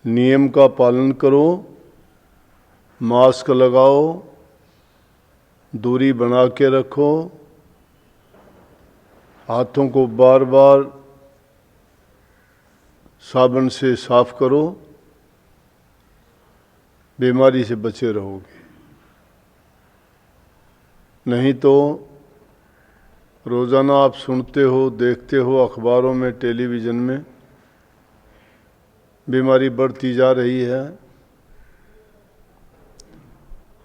नियम का पालन करो, मास्क लगाओ, दूरी बना के रखो, हाथों को बार बार साबुन से साफ करो, बीमारी से बचे रहोगे। नहीं तो रोज़ाना आप सुनते हो, देखते हो अखबारों में, टेलीविज़न में, बीमारी बढ़ती जा रही है।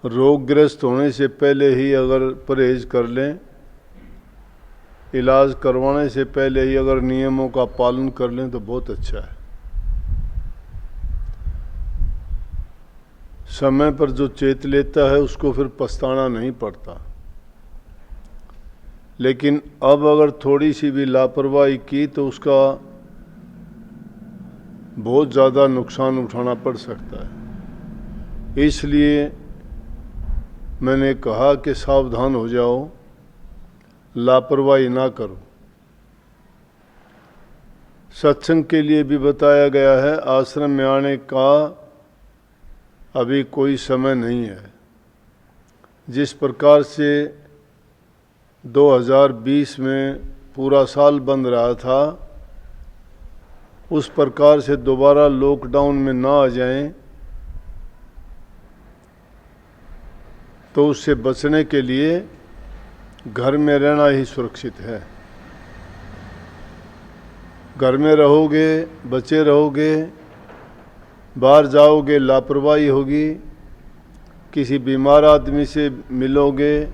रोगग्रस्त होने से पहले ही अगर परहेज कर लें, इलाज करवाने से पहले ही अगर नियमों का पालन कर लें तो बहुत अच्छा है। समय पर जो चेत लेता है उसको फिर पछताना नहीं पड़ता। लेकिन अब अगर थोड़ी सी भी लापरवाही की तो उसका बहुत ज़्यादा नुकसान उठाना पड़ सकता है। इसलिए मैंने कहा कि सावधान हो जाओ, लापरवाही ना करो। सत्संग के लिए भी बताया गया है, आश्रम में आने का अभी कोई समय नहीं है। जिस प्रकार से 2020 में पूरा साल बंद रहा था, उस प्रकार से दोबारा लॉकडाउन में ना आ जाएं, तो उससे बचने के लिए घर में रहना ही सुरक्षित है। घर में रहोगे, बचे रहोगे, बाहर जाओगे लापरवाही होगी, किसी बीमार आदमी से मिलोगे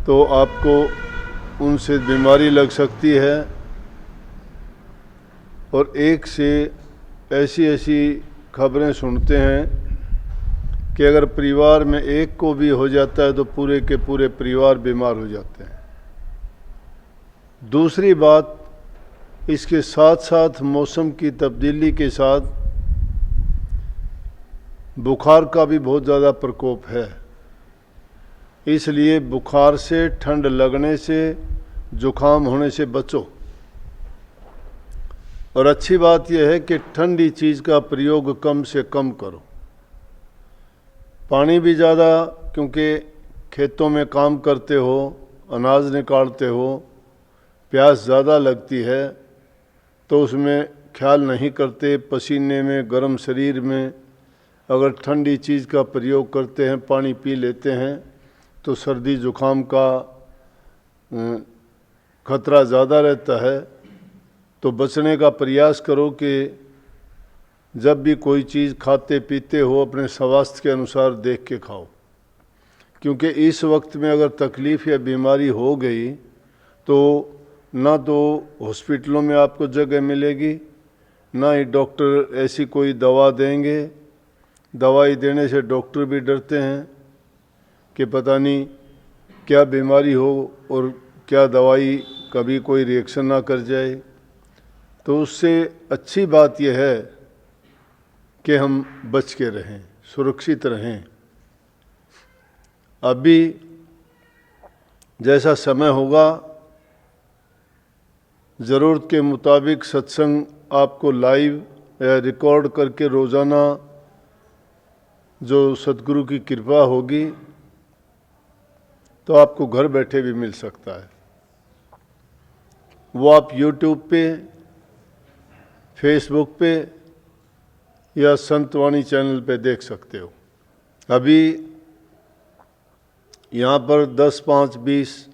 तो आपको उनसे बीमारी लग सकती है। और एक से ऐसी ऐसी खबरें सुनते हैं कि अगर परिवार में एक को भी हो जाता है तो पूरे के पूरे परिवार बीमार हो जाते हैं। दूसरी बात, इसके साथ साथ मौसम की तब्दीली के साथ बुखार का भी बहुत ज़्यादा प्रकोप है। इसलिए बुखार से, ठंड लगने से, जुखाम होने से बचो। और अच्छी बात यह है कि ठंडी चीज़ का प्रयोग कम से कम करो। पानी भी ज़्यादा, क्योंकि खेतों में काम करते हो, अनाज निकालते हो, प्यास ज़्यादा लगती है तो उसमें ख्याल नहीं करते। पसीने में, गर्म शरीर में अगर ठंडी चीज़ का प्रयोग करते हैं, पानी पी लेते हैं, तो सर्दी जुखाम का खतरा ज़्यादा रहता है। तो बचने का प्रयास करो कि जब भी कोई चीज़ खाते पीते हो अपने स्वास्थ्य के अनुसार देख के खाओ। क्योंकि इस वक्त में अगर तकलीफ़ या बीमारी हो गई तो ना तो हॉस्पिटलों में आपको जगह मिलेगी, ना ही डॉक्टर ऐसी कोई दवा देंगे। दवाई देने से डॉक्टर भी डरते हैं कि पता नहीं क्या बीमारी हो और क्या दवाई कभी कोई रिएक्शन ना कर जाए। तो उससे अच्छी बात यह है कि हम बच के रहें, सुरक्षित रहें। अभी जैसा समय होगा, ज़रूरत के मुताबिक सत्संग आपको लाइव या रिकॉर्ड करके रोज़ाना जो सद्गुरु की कृपा होगी तो आपको घर बैठे भी मिल सकता है। वो आप YouTube पे, फेसबुक पे या संतवाणी चैनल पे देख सकते हो। अभी यहाँ पर 10, 5, 20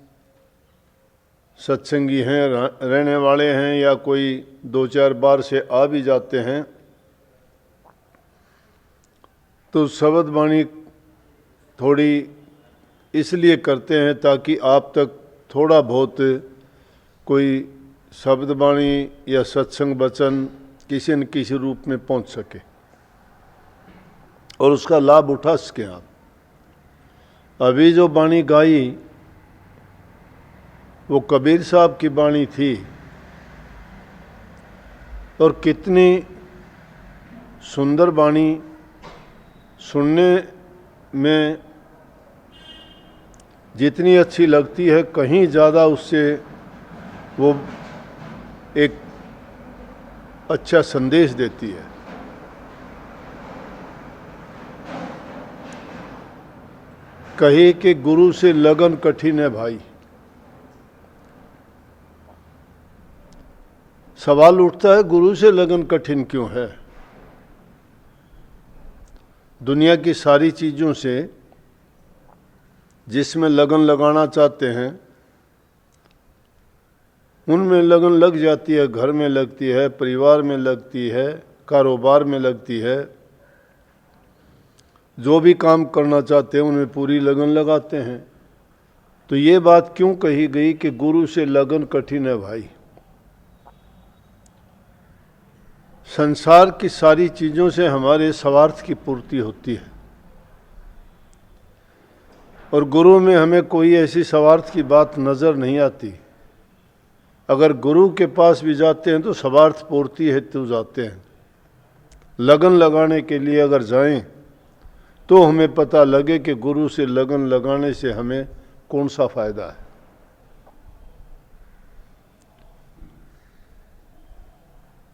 सत्संगी हैं, रहने वाले हैं, या कोई 2-4 बार से आ भी जाते हैं। तो शब्द वाणी थोड़ी इसलिए करते हैं ताकि आप तक थोड़ा बहुत कोई शब्द वाणी या सत्संग वचन किसी न किसी रूप में पहुंच सके और उसका लाभ उठा सकें आप। अभी जो वाणी गाई वो कबीर साहब की वाणी थी, और कितनी सुंदर वाणी, सुनने में जितनी अच्छी लगती है कहीं ज़्यादा उससे वो एक अच्छा संदेश देती है। कहे कि गुरु से लगन कठिन है भाई। सवाल उठता है गुरु से लगन कठिन क्यों है? दुनिया की सारी चीज़ों से जिसमें लगन लगाना चाहते हैं उनमें लगन लग जाती है। घर में लगती है, परिवार में लगती है, कारोबार में लगती है। जो भी काम करना चाहते हैं उनमें पूरी लगन लगाते हैं। तो ये बात क्यों कही गई कि गुरु से लगन कठिन है भाई? संसार की सारी चीज़ों से हमारे स्वार्थ की पूर्ति होती है और गुरु में हमें कोई ऐसी स्वार्थ की बात नज़र नहीं आती। अगर गुरु के पास भी जाते हैं तो स्वार्थ पूर्ति हेतु जाते हैं। लगन लगाने के लिए अगर जाएं तो हमें पता लगे कि गुरु से लगन लगाने से हमें कौन सा फायदा है।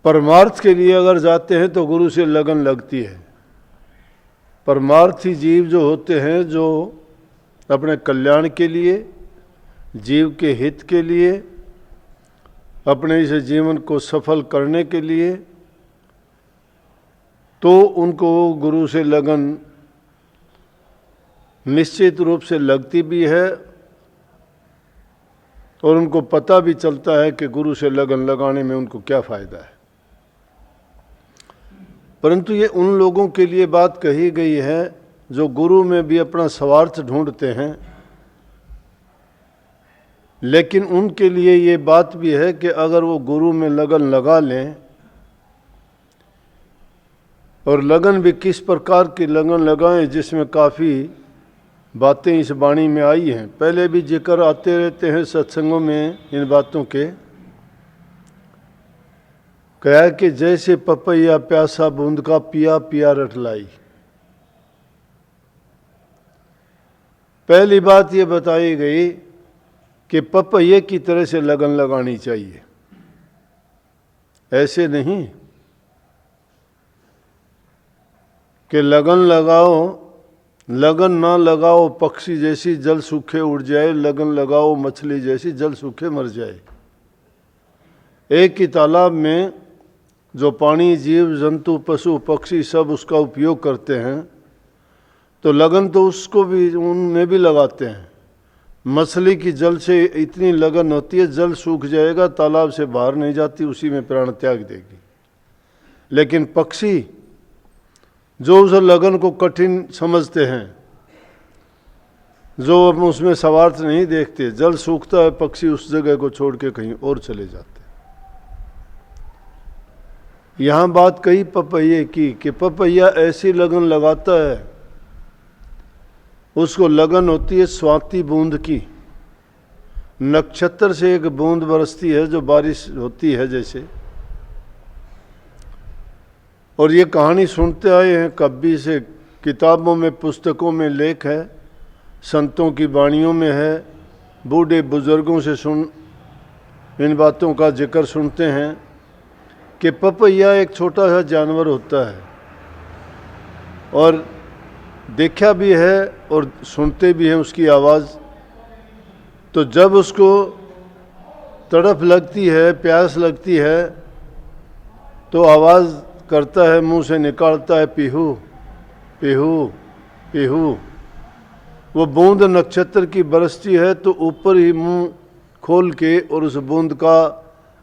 परमार्थ के लिए अगर जाते हैं तो गुरु से लगन लगती है। परमार्थी जीव जो होते हैं, जो अपने कल्याण के लिए, जीव के हित के लिए, अपने इस जीवन को सफल करने के लिए, तो उनको गुरु से लगन निश्चित रूप से लगती भी है और उनको पता भी चलता है कि गुरु से लगन लगाने में उनको क्या फ़ायदा है। परंतु ये उन लोगों के लिए बात कही गई है जो गुरु में भी अपना स्वार्थ ढूंढते हैं, लेकिन उनके लिए ये बात भी है कि अगर वो गुरु में लगन लगा लें, और लगन भी किस प्रकार की लगन लगाएं जिसमें काफ़ी बातें इस वाणी में आई हैं। पहले भी जिक्र आते रहते हैं सत्संगों में इन बातों के। कहा कि जैसे पपैया प्यासा बूंद का पिया पिया रटलाई। पहली बात ये बताई गई कि पपैये की तरह से लगन लगानी चाहिए, ऐसे नहीं कि लगन लगाओ, लगन ना लगाओ पक्षी जैसी जल सूखे उड़ जाए, लगन लगाओ मछली जैसी जल सूखे मर जाए। एक ही तालाब में जो पानी, जीव जंतु, पशु पक्षी सब उसका उपयोग करते हैं, तो लगन तो उसको भी, उनमें भी लगाते हैं। मछली की जल से इतनी लगन होती है, जल सूख जाएगा, तालाब से बाहर नहीं जाती, उसी में प्राण त्याग देगी। लेकिन पक्षी जो उस लगन को कठिन समझते हैं, जो उसमें स्वार्थ नहीं देखते, जल सूखता है, पक्षी उस जगह को छोड़ के कहीं और चले जाते। यहाँ बात कही पपैये की कि पपैया ऐसी लगन लगाता है, उसको लगन होती है स्वाति बूंद की। नक्षत्र से एक बूंद बरसती है जो बारिश होती है जैसे। और ये कहानी सुनते आए हैं कभी से, किताबों में, पुस्तकों में लेख है, संतों की वाणियों में है, बूढ़े बुजुर्गों से इन बातों का जिक्र सुनते हैं कि पपैया एक छोटा सा जानवर होता है और देखा भी है और सुनते भी हैं उसकी आवाज़। तो जब उसको तड़फ लगती है, प्यास लगती है, तो आवाज़ करता है, मुंह से निकालता है, पीहू पीहू पीहू। वो बूंद नक्षत्र की बरसती है तो ऊपर ही मुंह खोल के और उस बूंद का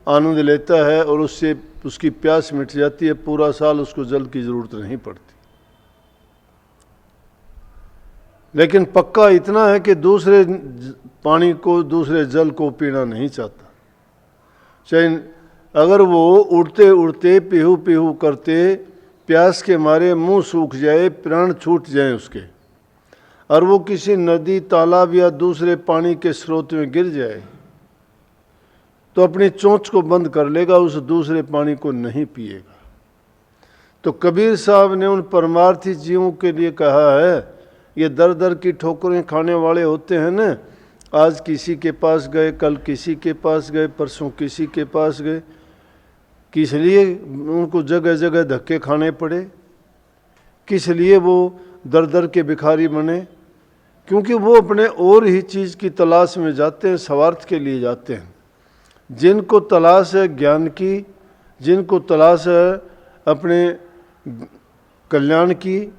आनंद लेता है और उससे उसकी प्यास मिट जाती है। पूरा साल उसको जल की ज़रूरत नहीं पड़ती। लेकिन पक्का इतना है कि दूसरे पानी को, दूसरे जल को पीना नहीं चाहता। चाहे अगर वो उड़ते उड़ते पीहू पीहू करते प्यास के मारे मुंह सूख जाए, प्राण छूट जाए उसके, और वो किसी नदी, तालाब या दूसरे पानी के स्रोत में गिर जाए, तो अपनी चोंच को बंद कर लेगा, उस दूसरे पानी को नहीं पिएगा। तो कबीर साहब ने उन परमार्थी जीवों के लिए कहा है, ये दर दर की ठोकरें खाने वाले होते हैं ना, आज किसी के पास गए, कल किसी के पास गए, परसों किसी के पास गए, किस लिए उनको जगह जगह धक्के खाने पड़े, किस लिए वो दर दर के भिखारी बने, क्योंकि वो अपने और ही चीज़ की तलाश में जाते हैं, स्वार्थ के लिए जाते हैं। जिनको तलाश है ज्ञान की, जिनको तलाश है अपने कल्याण की,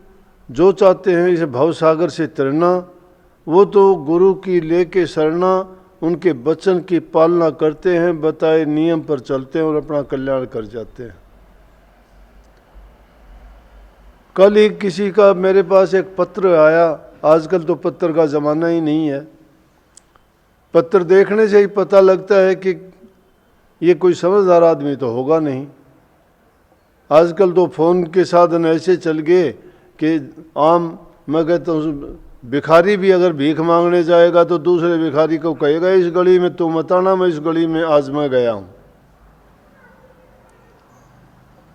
जो चाहते हैं इस भवसागर से तरना, वो तो गुरु की लेके शरणा, उनके वचन की पालना करते हैं, बताए नियम पर चलते हैं और अपना कल्याण कर जाते हैं। कल ही किसी का मेरे पास एक पत्र आया, आजकल तो पत्र का ज़माना ही नहीं है, पत्र देखने से ही पता लगता है कि ये कोई समझदार आदमी तो होगा नहीं। आजकल तो फ़ोन के साधन ऐसे चल गए कि आम, मैं कहता हूँ भिखारी भी अगर भीख मांगने जाएगा तो दूसरे भिखारी को कहेगा इस गली में तू मत आना, मैं इस गली में आज मैं गया हूँ।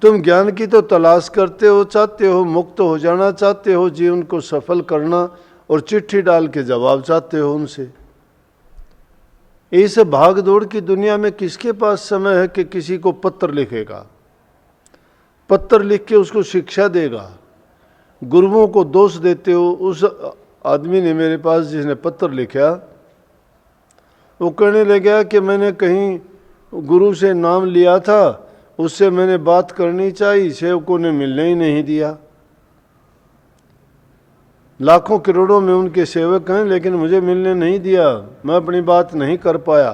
तुम ज्ञान की तो तलाश करते हो, चाहते हो मुक्त हो जाना, चाहते हो जीवन को सफल करना, और चिट्ठी डाल के जवाब चाहते हो उनसे। इस भाग दौड़ की दुनिया में किसके पास समय है कि किसी को पत्र लिखेगा, पत्र लिख के उसको शिक्षा देगा। गुरुओं को दोष देते हो। उस आदमी ने मेरे पास जिसने पत्र लिखा, वो कहने लगा कि मैंने कहीं गुरु से नाम लिया था, उससे मैंने बात करनी चाहिए, सेवकों ने मिलने ही नहीं दिया। लाखों करोड़ों में उनके सेवक हैं लेकिन मुझे मिलने नहीं दिया, मैं अपनी बात नहीं कर पाया।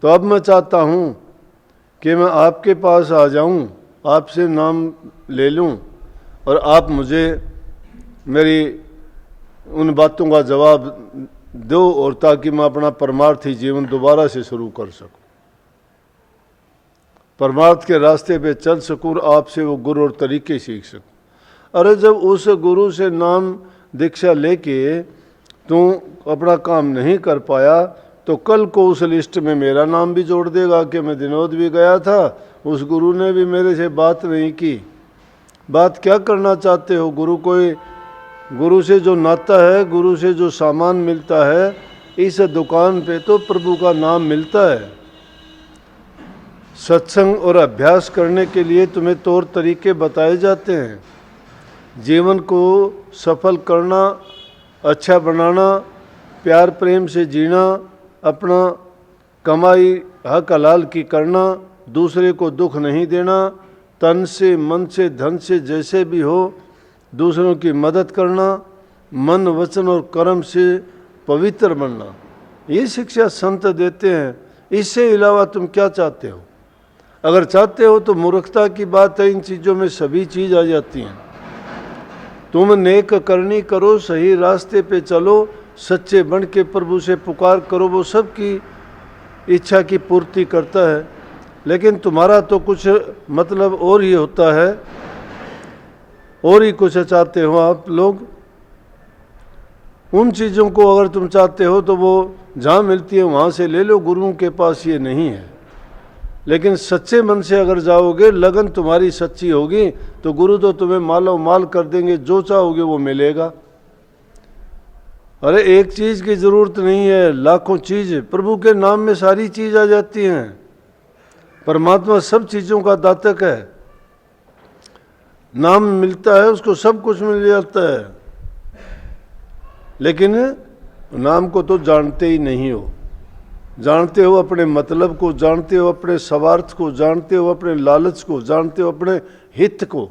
तो अब मैं चाहता हूँ कि मैं आपके पास आ जाऊँ, आपसे नाम ले लूँ और आप मुझे मेरी उन बातों का जवाब दो, और ताकि मैं अपना परमार्थी जीवन दोबारा से शुरू कर सकूं, परमार्थ के रास्ते पे चल सकूं, आपसे वो गुरु और तरीके सीख सकूं। अरे जब उस गुरु से नाम दीक्षा लेके तू अपना काम नहीं कर पाया तो कल को उस लिस्ट में मेरा नाम भी जोड़ देगा कि मैं दिनोद भी गया था, उस गुरु ने भी मेरे से बात नहीं की। बात क्या करना चाहते हो? गुरु से जो नाता है, गुरु से जो सामान मिलता है, इस दुकान पे तो प्रभु का नाम मिलता है। सत्संग और अभ्यास करने के लिए तुम्हें तौर तरीके बताए जाते हैं। जीवन को सफल करना, अच्छा बनाना, प्यार प्रेम से जीना, अपना कमाई हक हलाल की करना, दूसरे को दुख नहीं देना, तन से मन से धन से जैसे भी हो दूसरों की मदद करना, मन वचन और कर्म से पवित्र बनना, ये शिक्षा संत देते हैं। इससे अलावा तुम क्या चाहते हो? अगर चाहते हो तो मूर्खता की बात है, इन चीज़ों में सभी चीज़ आ जाती हैं। तुम नेक करनी करो, सही रास्ते पे चलो, सच्चे बन के प्रभु से पुकार करो, वो सबकी इच्छा की पूर्ति करता है। लेकिन तुम्हारा तो कुछ मतलब और ही होता है, और ही कुछ चाहते हो आप लोग। उन चीज़ों को अगर तुम चाहते हो तो वो जहाँ मिलती है वहाँ से ले लो, गुरुओं के पास ये नहीं है। लेकिन सच्चे मन से अगर जाओगे, लगन तुम्हारी सच्ची होगी, तो गुरु तो तुम्हें मालो माल कर देंगे, जो चाहोगे वो मिलेगा। अरे एक चीज़ की ज़रूरत नहीं है, लाखों चीज़, प्रभु के नाम में सारी चीज़ आ जाती हैं। परमात्मा सब चीज़ों का दातक है, नाम मिलता है उसको सब कुछ मिल जाता है। लेकिन नाम को तो जानते ही नहीं हो। जानते हो अपने मतलब को, जानते हो अपने स्वार्थ को, जानते हो अपने लालच को, जानते हो अपने हित को।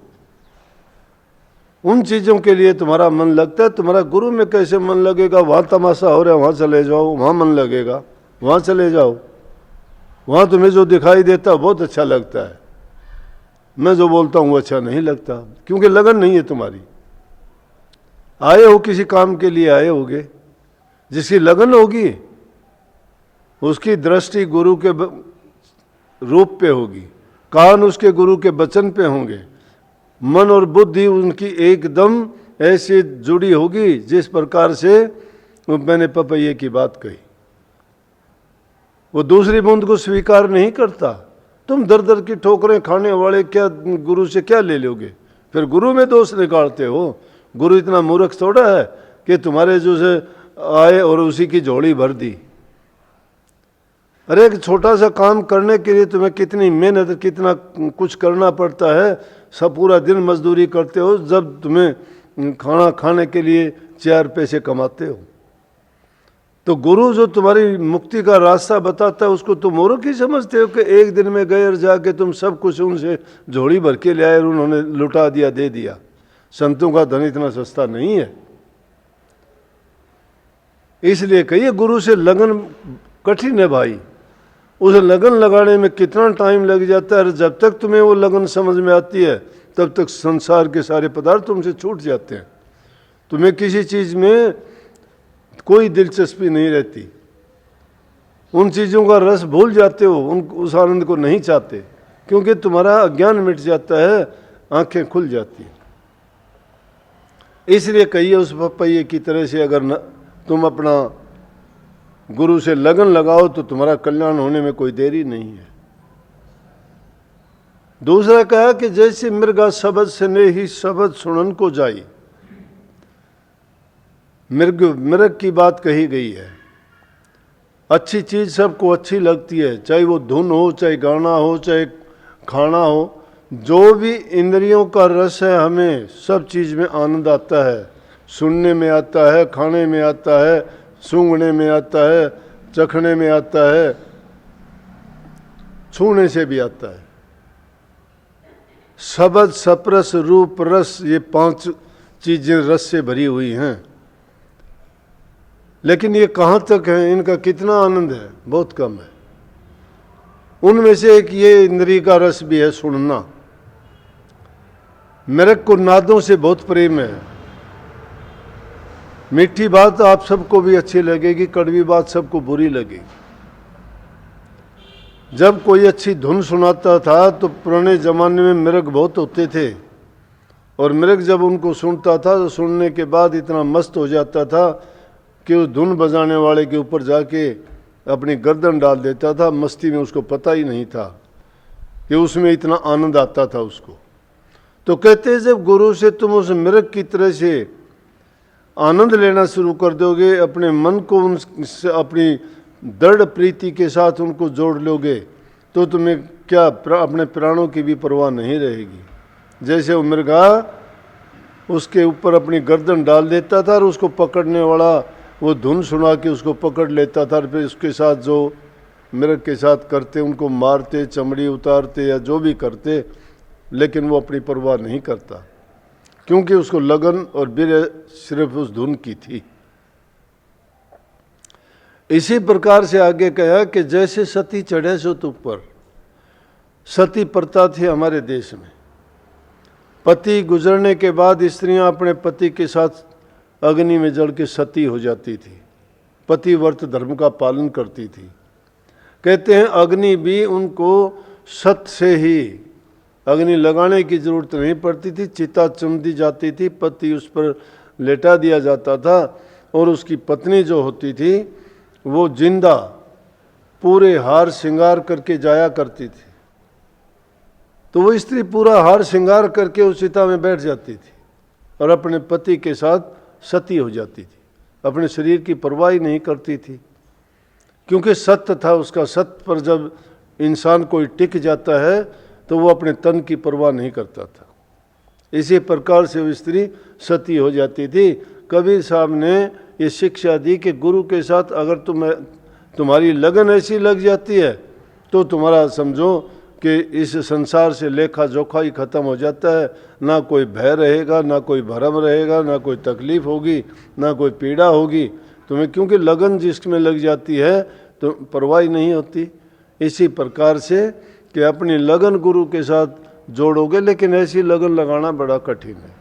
उन चीज़ों के लिए तुम्हारा मन लगता है। तुम्हारा गुरु में कैसे मन लगेगा? वहाँ तमाशा हो रहा है वहाँ चले जाओ, वहाँ मन लगेगा, वहाँ चले जाओ। वहाँ तुम्हें जो दिखाई देता है बहुत अच्छा लगता है, मैं जो बोलता हूँ वो अच्छा नहीं लगता, क्योंकि लगन नहीं है तुम्हारी। आए हो किसी काम के लिए आए होगे, जिसकी लगन होगी उसकी दृष्टि गुरु के रूप पे होगी, कान उसके गुरु के वचन पे होंगे, मन और बुद्धि उनकी एकदम ऐसे जुड़ी होगी जिस प्रकार से मैंने पपैये की बात कही। वो दूसरी बूंद को स्वीकार नहीं करता। तुम दर दर की ठोकरें खाने वाले क्या गुरु से क्या ले लोगे? फिर गुरु में दोष निकालते हो। गुरु इतना मूर्ख थोड़ा है कि तुम्हारे जो से आए और उसी की झोली भर दी। अरे एक छोटा सा काम करने के लिए तुम्हें कितनी मेहनत, कितना कुछ करना पड़ता है। सब पूरा दिन मजदूरी करते हो, जब तुम्हें खाना खाने के लिए 4 पैसे कमाते हो। तो गुरु जो तुम्हारी मुक्ति का रास्ता बताता है उसको तुम मूर्ख ही समझते हो कि एक दिन में गए और जाके तुम सब कुछ उनसे झोली भर के ले आए और उन्होंने लुटा दिया, दे दिया। संतों का धन इतना सस्ता नहीं है। इसलिए कहिए गुरु से लगन कठिन है भाई। उस लगन लगाने में कितना टाइम लग जाता है। जब तक तुम्हें वो लगन समझ में आती है तब तक संसार के सारे पदार्थ तुमसे छूट जाते हैं। तुम्हें किसी चीज में कोई दिलचस्पी नहीं रहती। उन चीजों का रस भूल जाते हो, उस आनंद को नहीं चाहते, क्योंकि तुम्हारा अज्ञान मिट जाता है, आंखें खुल जाती हैं। इसलिए कहिए उस पपैये की तरह से अगर तुम अपना गुरु से लगन लगाओ तो तुम्हारा कल्याण होने में कोई देरी नहीं है। दूसरा कहा कि जैसे मृगा शब्द से ही शब्द सुनन को जाई। मृग की बात कही गई है। अच्छी चीज सबको अच्छी लगती है, चाहे वो धुन हो, चाहे गाना हो, चाहे खाना हो। जो भी इंद्रियों का रस है, हमें सब चीज में आनंद आता है। सुनने में आता है, खाने में आता है, सूंघने में आता है, चखने में आता है, छूने से भी आता है। शब्द, सप्रस, रूप, रस, ये 5 चीजें रस से भरी हुई हैं। लेकिन ये कहाँ तक है, इनका कितना आनंद है? बहुत कम है। उनमें से एक ये इंद्रिय का रस भी है, सुनना। मेरे को नादों से बहुत प्रेम है। मीठी बात आप सबको भी अच्छी लगेगी, कड़वी बात सबको बुरी लगेगी। जब कोई अच्छी धुन सुनाता था तो पुराने जमाने में मृग बहुत होते थे, और मृग जब उनको सुनता था तो सुनने के बाद इतना मस्त हो जाता था कि उस धुन बजाने वाले के ऊपर जाके अपनी गर्दन डाल देता था। मस्ती में उसको पता ही नहीं था कि उसमें इतना आनंद आता था उसको। तो कहते हैं जब गुरु से तुम उस मृग की तरह से आनंद लेना शुरू कर दोगे, अपने मन को उनसे अपनी दृढ़ प्रीति के साथ उनको जोड़ लोगे, तो तुम्हें क्या अपने प्राणों की भी परवाह नहीं रहेगी। जैसे वो मृगा उसके ऊपर अपनी गर्दन डाल देता था और उसको पकड़ने वाला वो धुन सुना के उसको पकड़ लेता था, और फिर उसके साथ जो मृग के साथ करते, उनको मारते, चमड़ी उतारते या जो भी करते, लेकिन वो अपनी परवाह नहीं करता, क्योंकि उसको लगन और बिरह सिर्फ उस धुन की थी। इसी प्रकार से आगे कहा कि जैसे सती चढ़े सो तुम पर। सती प्रथा थी हमारे देश में। पति गुजरने के बाद स्त्रियां अपने पति के साथ अग्नि में जल के सती हो जाती थी। पतिव्रत धर्म का पालन करती थी। कहते हैं अग्नि भी उनको सत से ही, अग्नि लगाने की जरूरत नहीं पड़ती थी, चिता चुन दी जाती थी, पति उस पर लेटा दिया जाता था, और उसकी पत्नी जो होती थी वो जिंदा पूरे हार श्रृंगार करके जाया करती थी। तो वो स्त्री पूरा हार श्रृंगार करके उस चिता में बैठ जाती थी और अपने पति के साथ सती हो जाती थी। अपने शरीर की परवाह ही नहीं करती थी, क्योंकि सत्य था उसका। सत्य पर जब इंसान कोई टिक जाता है तो वो अपने तन की परवाह नहीं करता था। इसी प्रकार से वो स्त्री सती हो जाती थी। कबीर साहब ने ये शिक्षा दी कि गुरु के साथ अगर तुम्हारी लगन ऐसी लग जाती है तो तुम्हारा समझो कि इस संसार से लेखा जोखा ही खत्म हो जाता है। ना कोई भय रहेगा, ना कोई भरम रहेगा, ना कोई तकलीफ होगी, ना कोई पीड़ा होगी तुम्हें, क्योंकि लगन जिसमें लग जाती है तो परवाह नहीं होती। इसी प्रकार से कि अपनी लगन गुरु के साथ जोड़ोगे, लेकिन ऐसी लगन लगाना बड़ा कठिन है।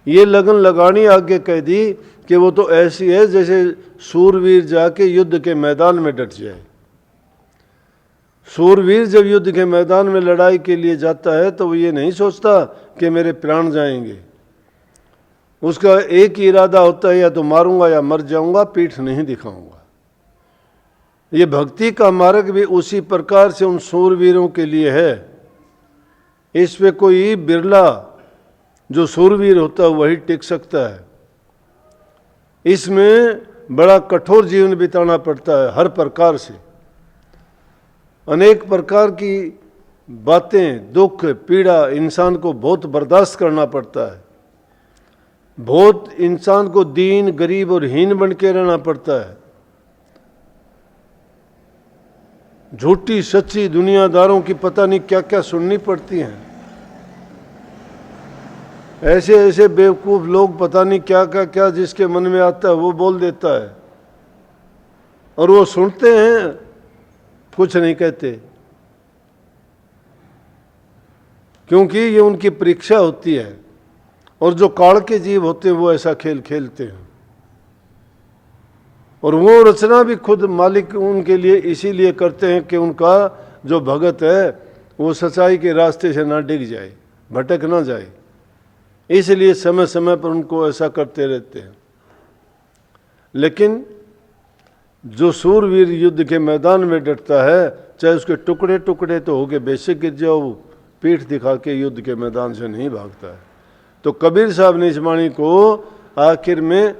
ये लगन लगानी आगे कह दी कि वो तो ऐसी है जैसे सूरवीर जाके युद्ध के मैदान में डट जाए। सूरवीर जब युद्ध के मैदान में लड़ाई के लिए जाता है तो वो ये नहीं सोचता कि मेरे प्राण जाएंगे। उसका एक ही इरादा होता है, या तो मारूंगा या मर जाऊंगा, पीठ नहीं दिखाऊंगा। ये भक्ति का मार्ग भी उसी प्रकार से उन सूरवीरों के लिए है। इसमें कोई बिरला जो सूरवीर होता है वही टिक सकता है। इसमें बड़ा कठोर जीवन बिताना पड़ता है। हर प्रकार से अनेक प्रकार की बातें, दुख, पीड़ा इंसान को बहुत बर्दाश्त करना पड़ता है। बहुत इंसान को दीन, गरीब और हीन बन के रहना पड़ता है। झूठी सच्ची दुनियादारों की पता नहीं क्या क्या सुननी पड़ती हैं। ऐसे ऐसे बेवकूफ लोग पता नहीं क्या क्या क्या जिसके मन में आता है वो बोल देता है, और वो सुनते हैं, कुछ नहीं कहते, क्योंकि ये उनकी परीक्षा होती है। और जो काल के जीव होते हैं वो ऐसा खेल खेलते हैं, और वो रचना भी खुद मालिक उनके लिए इसीलिए करते हैं कि उनका जो भगत है वो सच्चाई के रास्ते से ना डिग जाए, भटक ना जाए, इसलिए समय समय पर उनको ऐसा करते रहते हैं। लेकिन जो सूरवीर युद्ध के मैदान में डटता है, चाहे उसके टुकड़े टुकड़े तो होके बेशक गिर जाओ, पीठ दिखा के युद्ध के मैदान से नहीं भागता है। तो कबीर साहब ने इस वाणी को आखिर में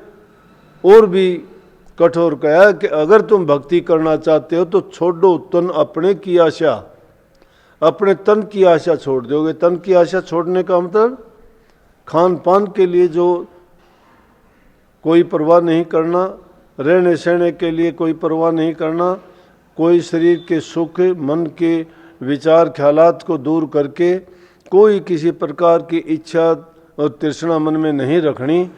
और भी कठोर कहा कि अगर तुम भक्ति करना चाहते हो तो छोड़ो तन अपने की आशा, अपने तन की आशा छोड़ दोगे। तन की आशा छोड़ने का मतलब खान पान के लिए जो कोई परवाह नहीं करना, रहने सहने के लिए कोई परवाह नहीं करना, कोई शरीर के सुख, मन के विचार ख्यालात को दूर करके कोई किसी प्रकार की इच्छा और तृष्णा मन में नहीं रखनी,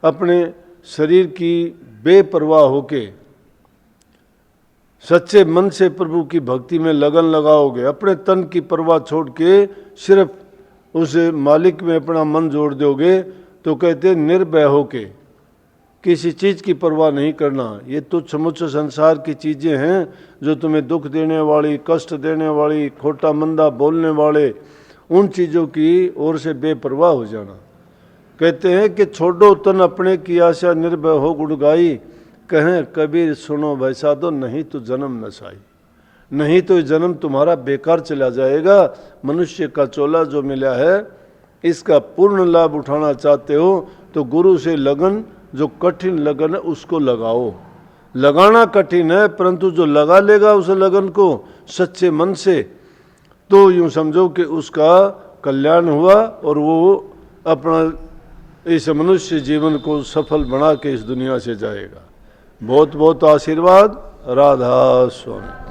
अपने शरीर की बेपरवाह होके सच्चे मन से प्रभु की भक्ति में लगन लगाओगे, अपने तन की परवाह छोड़ के सिर्फ उस मालिक में अपना मन जोड़ दोगे, तो कहते निर्भय होके किसी चीज़ की परवाह नहीं करना। ये तुच्छ मुच्छ संसार की चीज़ें हैं जो तुम्हें दुख देने वाली, कष्ट देने वाली, खोटा मंदा बोलने वाले, उन चीज़ों की ओर से बेपरवाह हो जाना। कहते हैं कि छोड़ो तन अपने की आशा, निर्भय हो गुण गाई, कहें कबीर सुनो भाई साधो, नहीं तो जन्म नसाई। नहीं तो जन्म तुम्हारा बेकार चला जाएगा। मनुष्य का चोला जो मिला है इसका पूर्ण लाभ उठाना चाहते हो तो गुरु से लगन, जो कठिन लगन है उसको लगाओ। लगाना कठिन है, परंतु जो लगा लेगा उस लगन को सच्चे मन से, तो यूँ समझो कि उसका कल्याण हुआ और वो अपना इस मनुष्य जीवन को सफल बना के इस दुनिया से जाएगा। बहुत बहुत आशीर्वाद। राधा स्वामी।